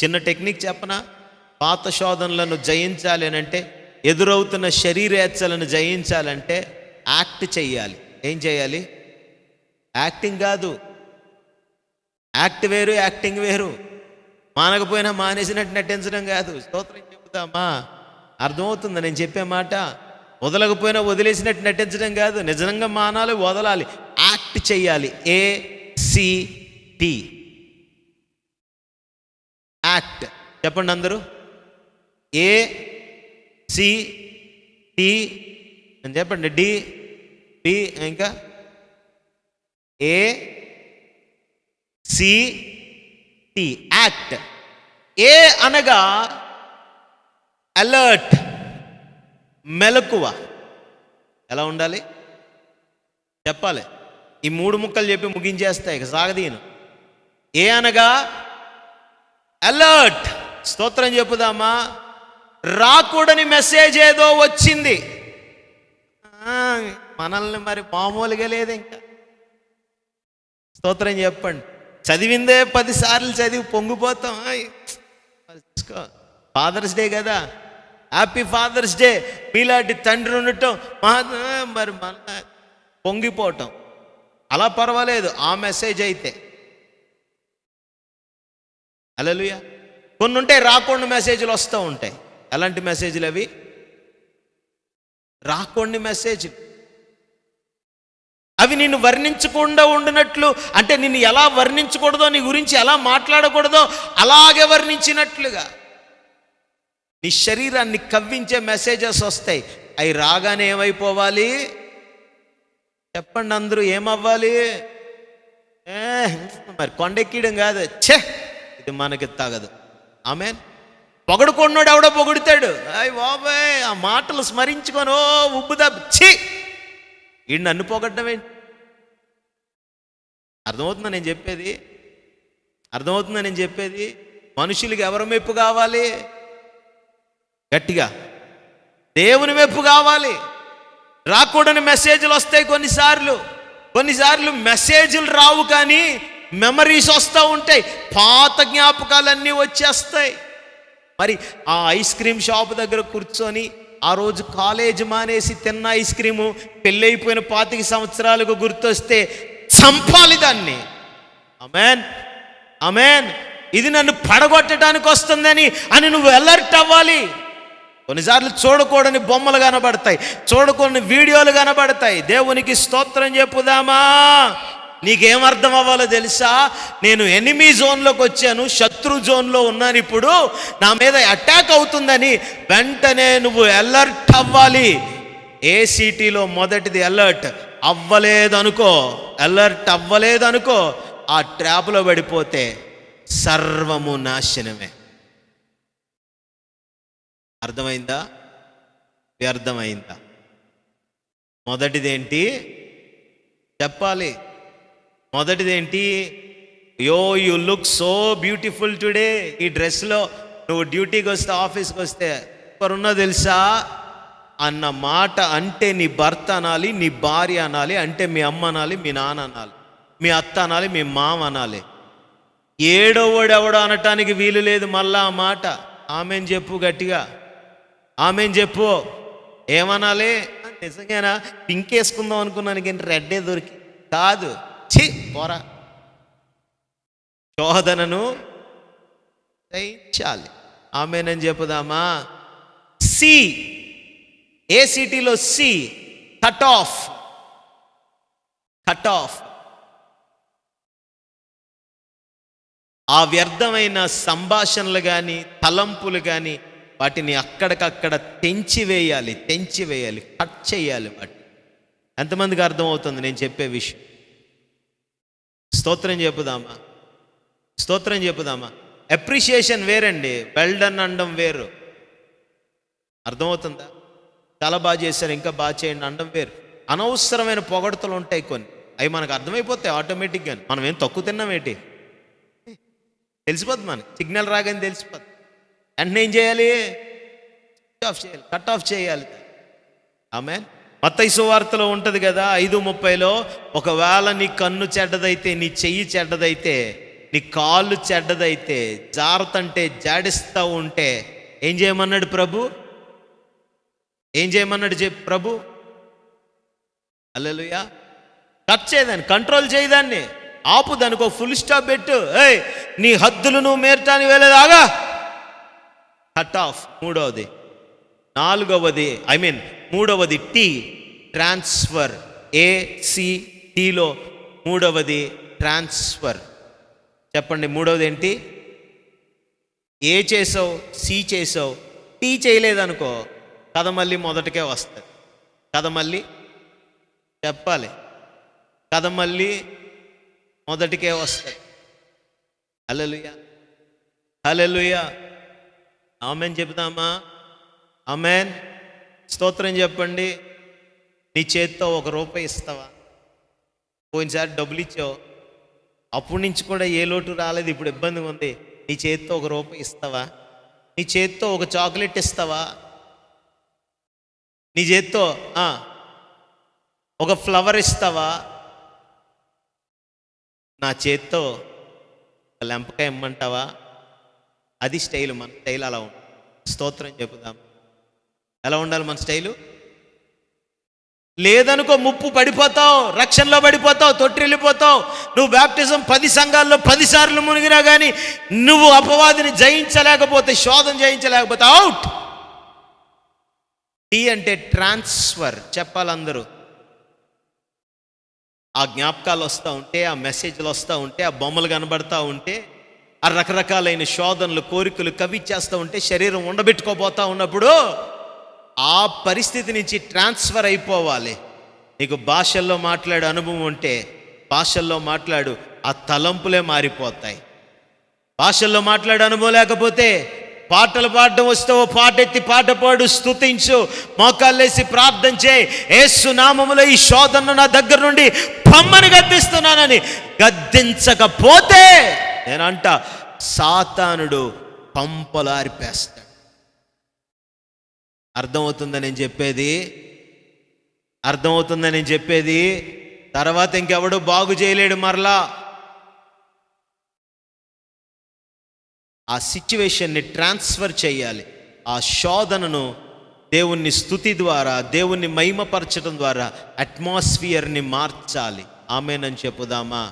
చిన్న టెక్నిక్ చెప్పనా? పాత శోధనలను జయించాలి అని అంటే, ఎదురవుతున్న శరీరేచ్ఛలను జయించాలంటే యాక్ట్ చెయ్యాలి. ఏం చేయాలి? యాక్టింగ్ కాదు. యాక్ట్ వేరు, యాక్టింగ్ వేరు. మానకపోయినా మానేసినట్టు నటించడం కాదు. స్తోత్రం చెబుతామా? అర్థమవుతుందా నేను చెప్పే మాట? వదలకపోయినా వదిలేసినట్టు నటించడం కాదు. నిజంగా మానాలి, వదలాలి, యాక్ట్ చెయ్యాలి. ACT act. చెప్పండి అందరూ. ACT అని చెప్పండి. D ఇంకా ACT యాక్ట్. ఏ అనగా అలర్ట్, మెలకువ. ఎలా ఉండాలి చెప్పాలి. ఈ 3 ముక్కలు చెప్పి ముగించేస్తాయి, సాగదీను. ఏ అనగా అలర్ట్. స్తోత్రం చెప్పుదామా? రాకూడని మెసేజ్ ఏదో వచ్చింది, మనల్ని మరి మామూలుగా లేదు ఇంకా. స్తోత్రం చెప్పండి. చదివిందే 10 సార్లు చదివి పొంగిపోతాం. ఫాదర్స్ డే కదా, హ్యాపీ ఫాదర్స్ డే. మీలాంటి తండ్రి ఉండటం మరి మన పొంగిపోవటం అలా పర్వాలేదు, ఆ మెసేజ్ అయితే. హల్లెలూయా. కొన్ని ఉంటాయి రాకుండా మెసేజ్లు వస్తూ ఉంటాయి. ఎలాంటి మెసేజ్లు అవి? రాకుండా మెసేజ్. అవి నిన్ను వర్ణించకుండా ఉండినట్లు, అంటే నిన్ను ఎలా వర్ణించకూడదో, నీ గురించి ఎలా మాట్లాడకూడదో అలాగే వర్ణించినట్లుగా నీ శరీరాన్ని కవ్వించే మెసేజెస్ వస్తాయి. అవి రాగానే ఏమైపోవాలి చెప్పండి అందరూ? ఏమవ్వాలి? మరి కొండెక్కడం కాదు. ఇది మనకి తగదు. ఆమేన్. పొగడుకున్నాడు ఎవడో పొగుడుతాడు. అయ్యి బాబాయ్, ఆ మాటలు స్మరించుకొని ఉబ్బుదా ఈ నన్ను పొగడ్డం ఏంటి? అర్థమవుతుందా నేను చెప్పేది? అర్థమవుతుందా నేను చెప్పేది? మనుషులకి ఎవరి మెప్పు కావాలి? గట్టిగా దేవుని మెప్పు కావాలి. రాకూడని మెసేజ్లు వస్తాయి కొన్నిసార్లు మెసేజ్లు రావు, కానీ మెమరీస్ వస్తూ ఉంటాయి. పాత జ్ఞాపకాలన్నీ వచ్చేస్తాయి. మరి ఆ ఐస్ క్రీమ్ షాప్ దగ్గర కూర్చొని ఆ రోజు కాలేజ్ మానేసి తిన్న ఐస్ క్రీము పెళ్ళైపోయిన 25 సంవత్సరాలకు గుర్తొస్తే చంపాలి దాన్ని. ఆమేన్, ఆమేన్. ఇది నన్ను పడగొట్టడానికి వస్తుందని అని నువ్వు అలర్ట్ అవ్వాలి. కొన్నిసార్లు చూడకూడని బొమ్మలు కనబడతాయి, చూడకూడని వీడియోలు కనబడతాయి. దేవునికి స్తోత్రం చెప్పుదామా? నీకేమర్థం అవ్వాలో తెలుసా? నేను ఎనిమీ జోన్లోకి వచ్చాను, శత్రు జోన్లో ఉన్నాను, ఇప్పుడు నా మీద అటాక్ అవుతుందని వెంటనే నువ్వు అలర్ట్ అవ్వాలి. ACTలో మొదటిది అలర్ట్. అలర్ట్ అవ్వలేదనుకో, ఆ ట్రాప్లో పడిపోతే సర్వము నాశనమే. అర్థమైందా? వ్యర్థమైందా? మొదటిదేంటి చెప్పాలి? మొదటిదేంటి? యో you look so beautiful today. ఈ డ్రెస్లో నువ్వు డ్యూటీకి వస్తే, ఆఫీస్కి వస్తే ఎవరున్నా తెలుసా అన్న మాట అంటే నీ భర్త అనాలి, నీ భార్య అనాలి, అంటే మీ అమ్మ అనాలి, మీ నాన్న అనాలి, మీ అత్త అనాలి, మీ మామ అనాలి. ఏడోవాడెవడో అనటానికి వీలు లేదు. మళ్ళా ఆ మాట ఆమెన్ చెప్పు, గట్టిగా ఆమెన్ చెప్పు. ఏమనాలి? నిజంగానా పింక్ వేసుకుందాం అనుకున్నాను, కానీ రెడ్డే దొరికి కాదు. పోరా. శోధనను జయించాలి. ఆమెనని చెప్పుదామా? ACTలో కట్ ఆఫ్. ఆ వ్యర్థమైన సంభాషణలు కానీ తలంపులు కానీ వాటిని అక్కడికక్కడ తెంచివేయాలి, కట్ చేయాలి. వాటి ఎంతమందికి అర్థమవుతుంది నేను చెప్పే విషయం? స్తోత్రం చెప్పుదామా? అప్రిషియేషన్ వేరండి, వెల్ డన్ అనడం వేరు. అర్థమవుతుందా? చాలా బాగా చేశారు, ఇంకా బాగా చేయండి అనడం వేరు. అనవసరమైన పొగడతలు ఉంటాయి కొన్ని, అవి మనకు అర్థమైపోతాయి ఆటోమేటిక్గా. మనం ఏం తక్కువ తిన్నామేంటి తెలిసిపోద్ది, మనకి సిగ్నల్ రాగానే తెలిసిపోద్ది. వెంటనే ఏం చేయాలి? కట్ ఆఫ్ చేయాలి. ఆమేన్. మత్తయి సువార్తలో ఉంటుంది కదా 5:30లో, ఒకవేళ నీ కన్ను చెడ్డదైతే, నీ చెయ్యి చెడ్డదైతే నీ కాళ్ళు చెడ్డదైతే, జారతంటే జాడిస్తూ ఉంటే ఏం చేయమన్నాడు ప్రభు? ఏం చేయమన్నాడు ప్రభు? హల్లెలూయా. కట్ చేయదాన్ని, కంట్రోల్ చేయదాన్ని, ఆపు, దానికి ఒక ఫుల్ స్టాప్ పెట్టు. ఏయ్, నీ హద్దులు నువ్వు మీరటానికి వెళ్ళేదాగా కట్ ఆఫ్. మూడవది టీ, ట్రాన్స్ఫర్. ACTలో మూడవది ట్రాన్స్ఫర్. చెప్పండి, మూడవది ఏంటి? ఏ చేసావు, సి చేసావు, టీ చేయలేదనుకో కథ మళ్ళీ మొదటికే వస్తుంది. కథ మళ్ళీ చెప్పాలి, కథ మళ్ళీ మొదటికే వస్తుంది. హల్లెలూయా, హల్లెలూయా. ఆమెన్ చెబుదామా? ఆమెన్. స్తోత్రం చెప్పండి. నీ చేత్తో ₹1 ఇస్తావా? పోయినసారి డబ్బులు ఇచ్చావు, అప్పటి నుంచి కూడా ఏ లోటు రాలేదు, ఇప్పుడు ఇబ్బందిగా ఉంది. నీ చేత్తో ₹1 ఇస్తావా? నీ చేత్తో ఒక చాక్లెట్ ఇస్తావా? నీ చేత్తో ఒక ఫ్లవర్ ఇస్తావా? నా చేత్తో ఒక లెంపకాయ ఇమ్మంటావా? అది స్టైల్. మన స్టైల్ అలా ఉంటుంది. స్తోత్రం చెప్పుదాం. ఎలా ఉండాలి మన స్టైలు? లేదనుకో ముప్పు పడిపోతావు, రక్షణలో పడిపోతావు, తొట్టిల్లిపోతావు. నువ్వు బ్యాప్టిజం 10 సంఘాల్లో 10 సార్లు మునిగినా కానీ నువ్వు అపవాదిని జయించలేకపోతే, శోధన జయించలేకపోతే అవుట్. టీ అంటే ట్రాన్స్ఫర్. చెప్పాలందరూ. ఆ జ్ఞాపకాలు వస్తూ ఉంటే, ఆ మెసేజ్లు వస్తూ ఉంటే, ఆ బొమ్మలు కనబడతా ఉంటే, ఆ రకరకాలైన శోధనలు, కోరికలు కవిచ్చేస్తూ ఉంటే, శరీరం ఉండబెట్టుకోబోతా ఉన్నప్పుడు ఆ పరిస్థితి నుంచి ట్రాన్స్ఫర్ అయిపోవాలి. నీకు భాషల్లో మాట్లాడే అనుభవం ఉంటే భాషల్లో మాట్లాడు, ఆ తలంపులే మారిపోతాయి. భాషల్లో మాట్లాడే అనుభవం లేకపోతే పాటలు పాడడం వస్తే ఓ పాట ఎత్తి పాట పాడు, స్తుతించు, మోకాళ్ళేసి ప్రార్థన చేయి. యేసు నామములో ఈ శోధనను నా దగ్గర నుండి పమ్మని గద్దిస్తున్నానని గద్దించకపోతే నేనంట సాతానుడు పంపలారిపేస్తాడు. అర్థమవుతుందని నేను చెప్పేది. తర్వాత ఇంకెవడు బాగు చేయలేడు మరలా. ఆ సిచ్యువేషన్ని ట్రాన్స్ఫర్ చేయాలి. ఆ శోధనను దేవుని స్తుతి ద్వారా, దేవుని మహిమపరచడం ద్వారా అట్మాస్ఫియర్ని మార్చాలి. ఆమేన్ అని చెప్పుదామా?